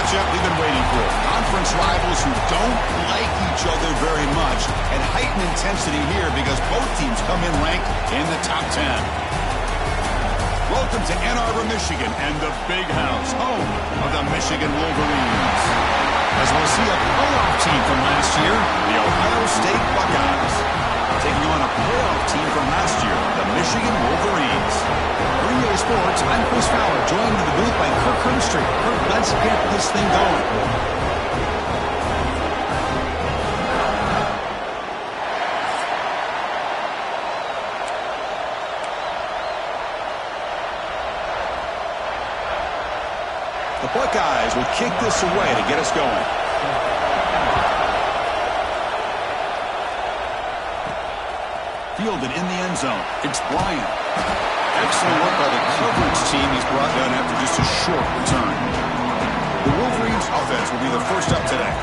matchup we've been waiting for. Conference rivals who don't like each other very much, and heightened intensity here because both teams come in ranked in the top 10. Welcome to Ann Arbor, Michigan, and the Big House, home of the Michigan Wolverines. As we'll see a playoff team from last year, the Ohio State Buckeyes, taking on a playoff team from last year, the Michigan Wolverines. For EA Sports, I'm Chris Fowler, joined in the booth by Kirk Herbstreit. Kirk, let's get this thing going. The Buckeyes will kick this away to get us going. Fielded in the end zone. It's Bryant. Excellent work by the coverage team. He's brought down after just a short return. The Wolverines offense will be the first up today.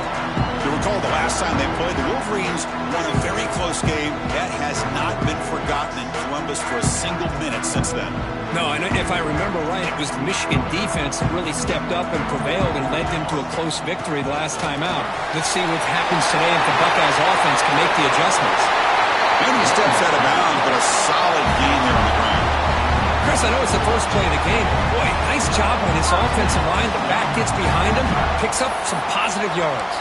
You recall the last time they played, the Wolverines won a very close game. That has not been forgotten in Columbus for a single minute since then. No, and if I remember right, it was the Michigan defense that really stepped up and prevailed and led them to a close victory the last time out. Let's see what happens today if the Buckeyes offense can make the adjustments. And he steps out of bounds, but a solid gain there on the ground. Chris, I know it's the first play of the game, but boy, nice job on this offensive line. The back gets behind him, picks up some positive yards.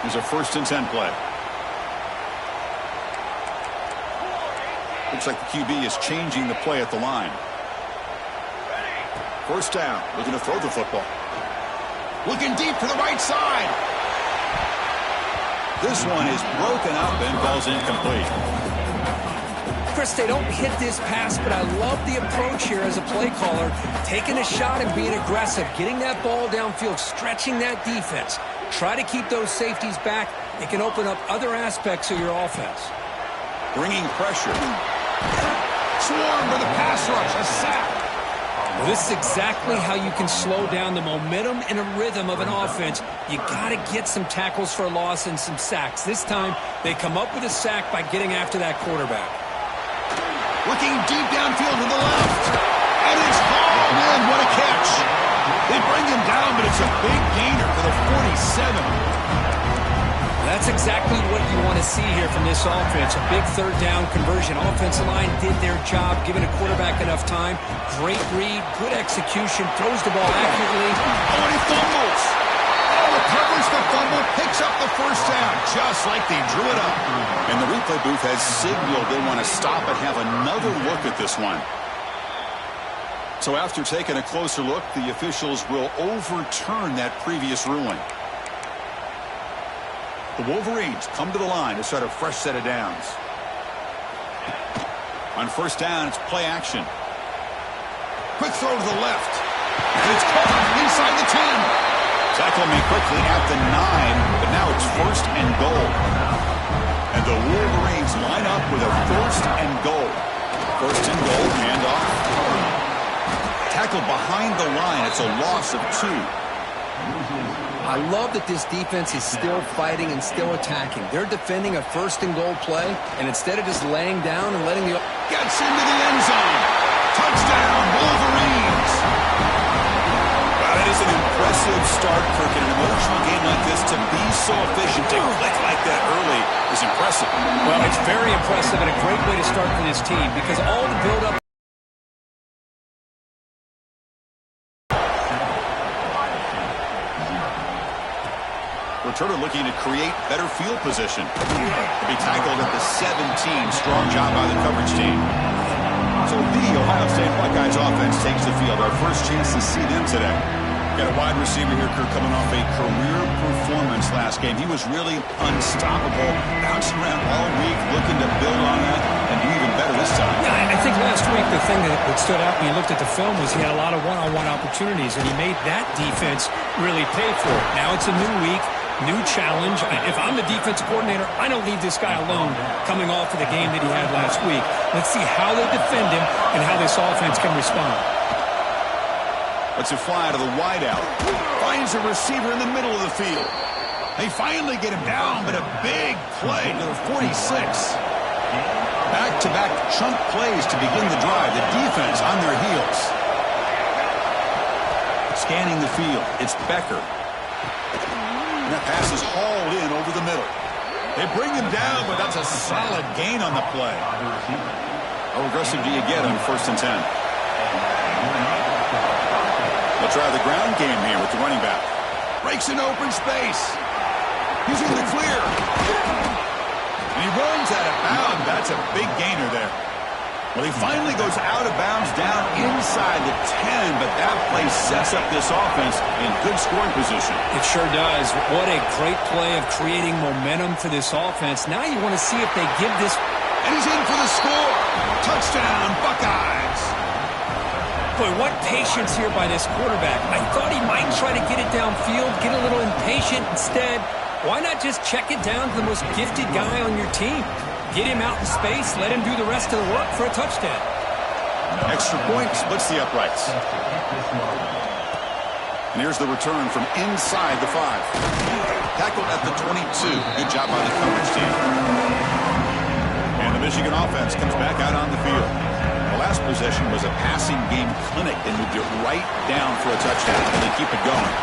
Here's a 1st and 10 play. Looks like the QB is changing the play at the line. 1st down, looking to throw the football. Looking deep to the right side. This one is broken up and falls incomplete. Chris, they don't hit this pass, but I love the approach here as a play caller. Taking a shot and being aggressive, getting that ball downfield, stretching that defense. Try to keep those safeties back. It can open up other aspects of your offense. Bringing pressure. Swarm with a pass rush, a sack. Well, this is exactly how you can slow down the momentum and a rhythm of an offense. You got to get some tackles for a loss and some sacks. This time, they come up with a sack by getting after that quarterback. Looking deep downfield to the left. And it's hauled in. What a catch. They bring him down, but it's a big gainer for the 47. That's exactly what you want to see here from this offense. A big 3rd down conversion. Offensive line did their job, giving a quarterback enough time. Great read, good execution, throws the ball accurately. Oh, and he fumbles. Oh, recovers the fumble, picks up the 1st down, just like they drew it up. And the replay booth has signaled they want to stop and have another look at this one. So after taking a closer look, the officials will overturn that previous ruling. The Wolverines come to the line to start a fresh set of downs. On 1st down, it's play action. Quick throw to the left. And it's caught inside the 10. Tackle made quickly at the 9, but now it's 1st and goal. And the Wolverines line up with a 1st and goal. 1st and goal, handoff. Tackled behind the line. It's a loss of 2. I love that this defense is still fighting and still attacking. They're defending a 1st and goal play, and instead of just laying down and letting the... Gets into the end zone. Touchdown, Wolverines. Well, that is an impressive start, Kirk. In an emotional game like this, to be so efficient, to click like that early is impressive. Well, it's very impressive and a great way to start for this team because all the build-up... Returner looking to create better field position. To be tackled at the 17. Strong job by the coverage team. So the Ohio State Buckeyes offense takes the field. Our first chance to see them today. Got a wide receiver here, Kirk, coming off a career performance last game. He was really unstoppable. Bouncing around all week, looking to build on that and do even better this time. Yeah, I think last week the thing that stood out when you looked at the film was he had a lot of one-on-one opportunities, and he made that defense really pay for it. Now it's a new week. New challenge. If I'm the defensive coordinator, I don't leave this guy alone coming off of the game that he had last week. Let's see how they defend him and how this offense can respond. Lets it fly to the wideout. Finds a receiver in the middle of the field. They finally get him down, but a big play to the 46. Back-to-back chunk plays to begin the drive. The defense on their heels. Scanning the field, it's Becker. And that pass is hauled in over the middle. They bring him down, but that's a solid gain on the play. How aggressive do you get on 1st and 10? They'll try the ground game here with the running back. Breaks in open space. He's in the clear. And he runs out of bounds. That's a big gainer there. Well, he finally goes out of bounds down inside the 10, but that play sets up this offense in good scoring position. It sure does. What a great play of creating momentum for this offense. Now you want to see if they give this. And he's in for the score. Touchdown, Buckeyes. Boy, what patience here by this quarterback. I thought he might try to get it downfield, get a little impatient. Instead, why not just check it down to the most gifted guy on your team? Get him out in space, let him do the rest of the work for a touchdown. Extra point splits the uprights. And here's the return from inside the 5. Tackled at the 22. Good job by the coverage team. And the Michigan offense comes back out on the field. The last possession was a passing game clinic. They moved it right down for a touchdown, and they keep it going.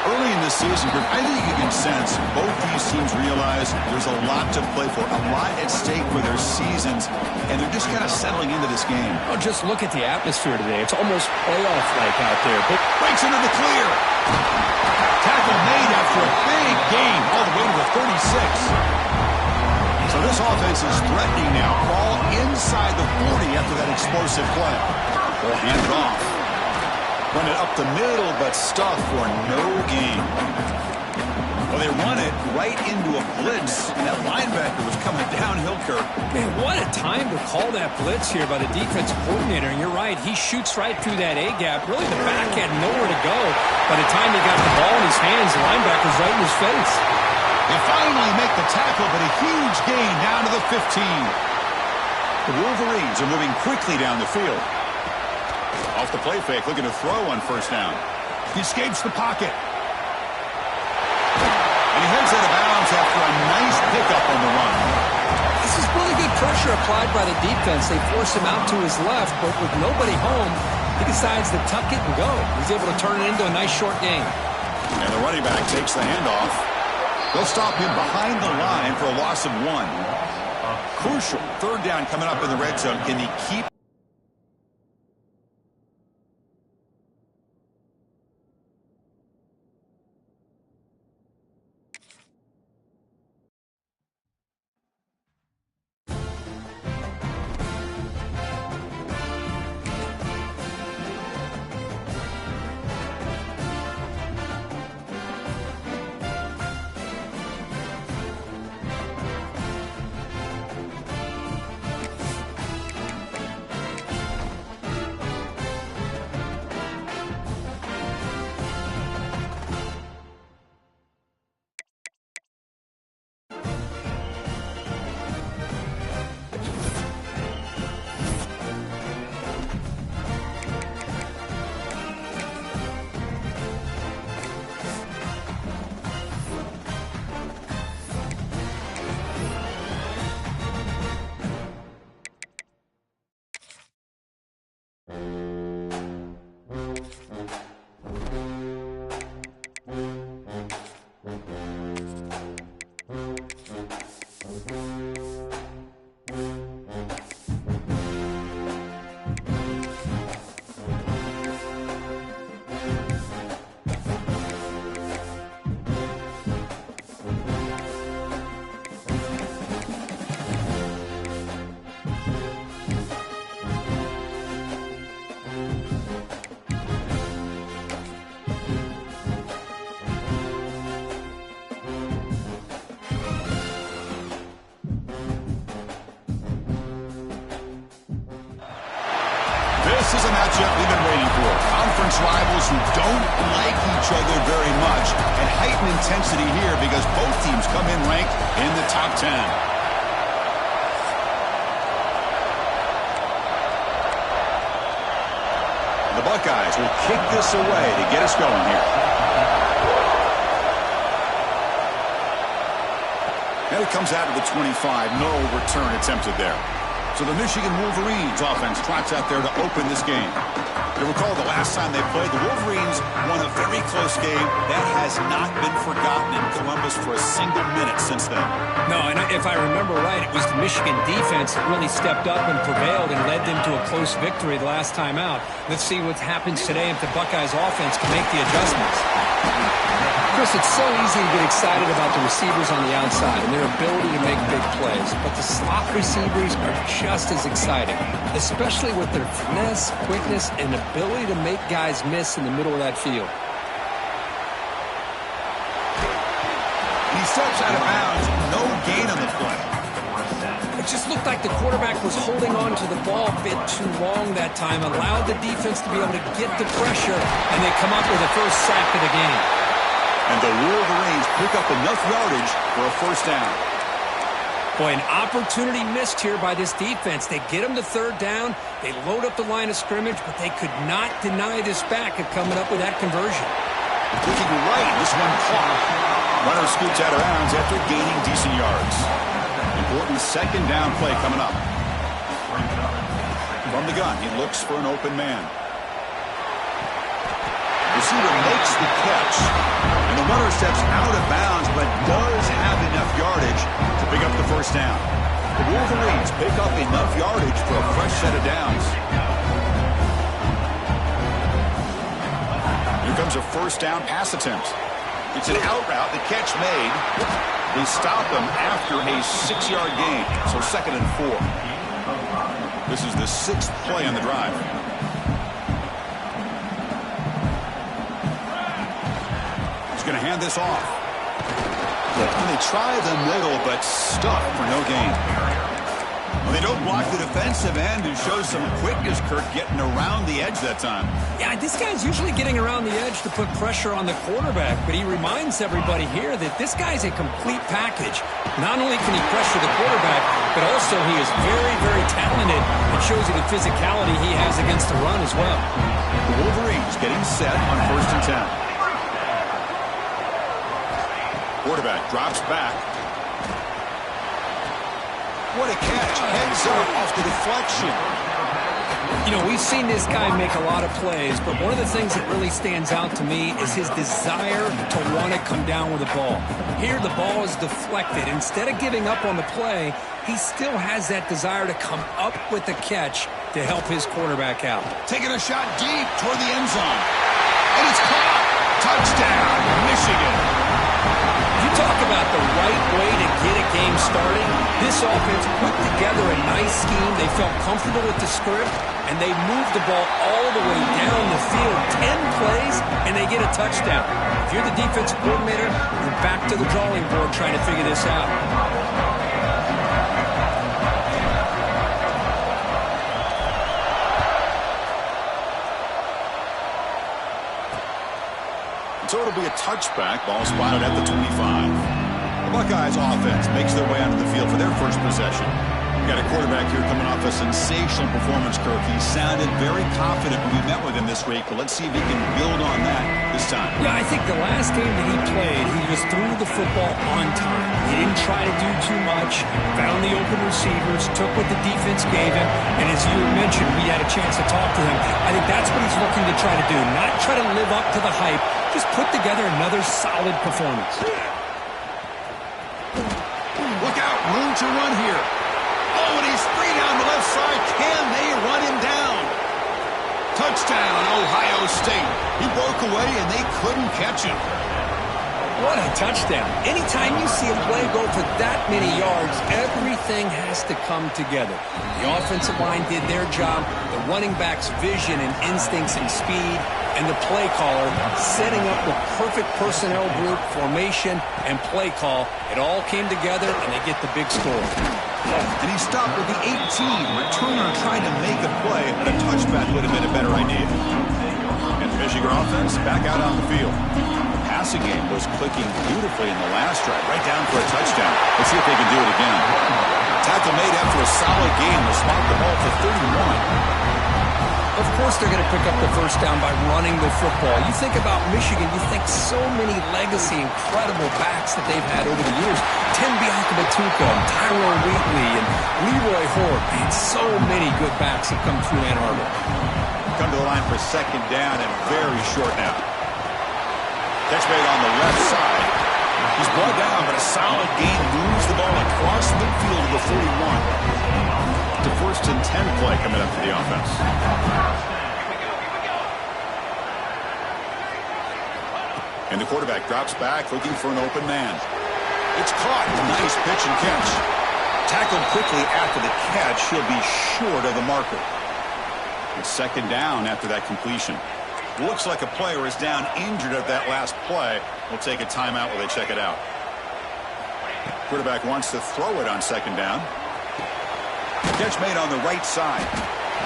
Early in this season, I think you can sense both these teams realize there's a lot to play for, a lot at stake for their seasons, and they're just kind of settling into this game. Oh, just look at the atmosphere today. It's almost playoff-like out there. But breaks into the clear. Tackle made after a big gain all the way to the 36. So this offense is threatening now. Ball inside the 40 after that explosive play. They'll hand it off. Run it up the middle, but stuff for no gain. Well, they run it right into a blitz, and that linebacker was coming downhill, Kirk. Man, what a time to call that blitz here by the defensive coordinator. And you're right, he shoots right through that A-gap. Really, the back had nowhere to go. By the time he got the ball in his hands, the linebacker's right in his face. They finally make the tackle, but a huge gain down to the 15. The Wolverines are moving quickly down the field. Off the play fake, looking to throw on 1st down. He escapes the pocket. And he heads out of bounds after a nice pickup on the run. This is really good pressure applied by the defense. They force him out to his left, but with nobody home, he decides to tuck it and go. He's able to turn it into a nice short gain. And the running back takes the handoff. They'll stop him behind the line for a loss of 1. Crucial 3rd down coming up in the red zone. Can he keep This is a matchup we've been waiting for. Conference rivals who don't like each other very much, and heightened intensity here because both teams come in ranked in the top 10. The Buckeyes will kick this away to get us going here. And it comes out of the 25. No return attempted there. So the Michigan Wolverines offense trots out there to open this game. You recall the last time they played, the Wolverines won a very close game. That has not been forgotten in Columbus for a single minute since then. No, and if I remember right, it was the Michigan defense that really stepped up and prevailed and led them to a close victory the last time out. Let's see what happens today if the Buckeyes offense can make the adjustments. Chris, it's so easy to get excited about the receivers on the outside and their ability to make big plays, but the slot receivers are just as exciting, especially with their finesse, quickness, and ability to make guys miss in the middle of that field. He steps out of bounds, no gain on the play. It just looked like the quarterback was holding on to the ball a bit too long that time, allowed the defense to be able to get the pressure, and they come up with the first sack of the game. And the Wolverines pick up enough yardage for a first down. Boy, an opportunity missed here by this defense. They get them to third down. They load up the line of scrimmage, but they could not deny this back of coming up with that conversion. Looking right, this one caught. Runner scoots out of bounds after gaining decent yards. Important second down play coming up. From the gun, he looks for an open man. Receiver makes the catch, and the runner steps out of bounds, but does have enough yardage to pick up the first down. The Wolverines pick up enough yardage for a fresh set of downs. Here comes a first down pass attempt. It's an out route, the catch made. They stop him after a 6-yard gain, so 2nd and 4. This is the 6th play on the drive. Going to hand this off. And they try the middle, but stuck for no gain. Well, they don't block the defensive end and show some quickness, Kirk, getting around the edge that time. Yeah, this guy's usually getting around the edge to put pressure on the quarterback, but he reminds everybody here that this guy's a complete package. Not only can he pressure the quarterback, but also he is very, very talented. It shows you the physicality he has against the run as well. The Wolverines getting set on 1st and 10. Quarterback drops back. What a catch. Heads up off the deflection. You know, we've seen this guy make a lot of plays, but one of the things that really stands out to me is his desire to want to come down with the ball. Here, the ball is deflected. Instead of giving up on the play, he still has that desire to come up with the catch to help his quarterback out. Taking a shot deep toward the end zone. And it's caught. Touchdown, Michigan. You talk about the right way to get a game started. This offense put together a nice scheme. They felt comfortable with the script, and they moved the ball all the way down the field. 10 plays, and they get a touchdown. If you're the defensive coordinator, you're back to the drawing board trying to figure this out. So it'll be a touchback. Ball spotted at the 25. The Buckeyes offense makes their way onto the field for their first possession. We've got a quarterback here coming off a sensational performance, Kirk. He sounded very confident when we met with him this week, but let's see if he can build on that this time. Yeah, I think the last game that he played, he just threw the football on time. He didn't try to do too much, found the open receivers, took what the defense gave him, and as you mentioned, we had a chance to talk to him. I think that's what he's looking to try to do, not try to live up to the hype, just put together another solid performance. Look out, room to run here. Oh, and he's free down the left side. Can they run him down? Touchdown, Ohio State. He broke away, and they couldn't catch him. What a touchdown. Anytime you see a play go for that many yards, everything has to come together. The offensive line did their job, the running back's vision and instincts and speed, and the play caller setting up the perfect personnel group, formation, and play call. It all came together, and they get the big score. And he stopped with the 18. Returner trying to make a play, but a touchback would have been a better idea. And the Michigan offense back out on the field. The passing game was clicking beautifully in the last drive, right down for a touchdown. Let's see if they can do it again. Tackle made after a solid game to spot the ball to 31. Of course they're going to pick up the first down by running the football. You think about Michigan, you think so many legacy, incredible backs that they've had over the years. Tim Biakabatuka, Tyrone Wheatley, and Leroy Horde. Man, so many good backs have come through Ann Arbor. Come to the line for second down and very short now. Catch made on the left side. He's brought down, but a solid gain moves the ball across midfield to the 41. To first and 10 play coming up for the offense. And the quarterback drops back looking for an open man. It's caught. Nice pitch and catch. Tackled quickly after the catch. He'll be short of the marker. It's second down after that completion. Looks like a player is down injured at that last play. We'll take a timeout while they check it out. Quarterback wants to throw it on second down. Catch made on the right side.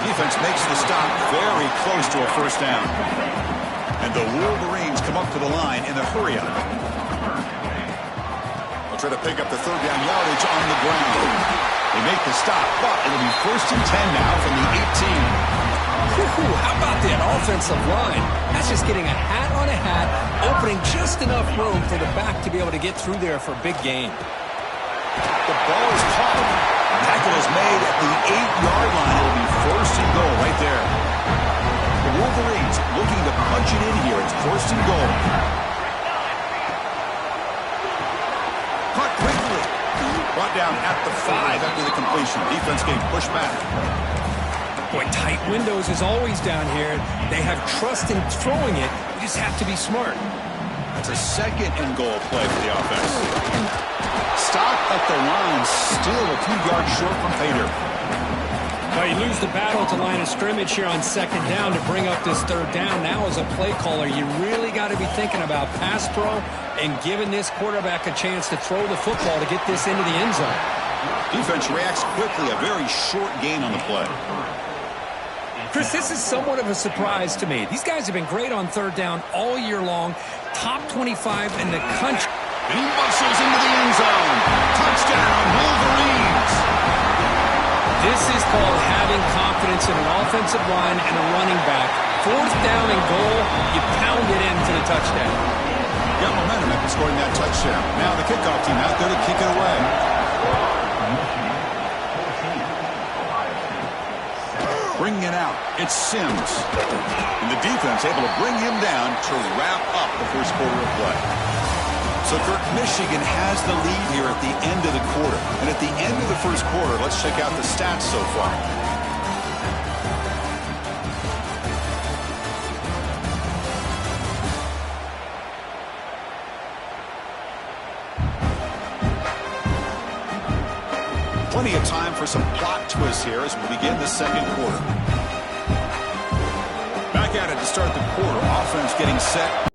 Defense makes the stop very close to a first down. And the Wolverines come up to the line in a hurry-up. They'll try to pick up the third down yardage on the ground. They make the stop, but it'll be first and 10 now from the 18. How about that offensive line? That's just getting a hat on a hat, opening just enough room for the back to be able to get through there for a big gain. The ball is caught. Tackle is made at the 8-yard line. It'll be first and goal right there. The Wolverines looking to punch it in here. It's first and goal. Caught quickly. Brought down at the 5 after the completion. Defense getting pushed back. Boy, tight windows is always down here. They have trust in throwing it. You just have to be smart. That's a second and goal play for the offense. Stop at the line. Still a few yards short from pay dirt. Well, you lose the battle at the line of scrimmage here on second down to bring up this third down. Now as a play caller, you really got to be thinking about pass pro and giving this quarterback a chance to throw the football to get this into the end zone. Defense reacts quickly. A very short gain on the play. Chris, this is somewhat of a surprise to me. These guys have been great on third down all year long. Top 25 in the country. And he muscles into the end zone. Touchdown, Wolverines. This is called having confidence in an offensive line and a running back. Fourth down and goal, you pound it in for the touchdown. Got momentum after scoring that touchdown. Now the kickoff team out there to kick it away. Bringing it out, it's Sims. And the defense able to bring him down to wrap up the first quarter of play. So, Kirk, Michigan has the lead here at the end of the quarter. And at the end of the first quarter, let's check out the stats so far. Plenty of time for some plot twists here as we begin the second quarter. Back at it to start the quarter. Offense getting set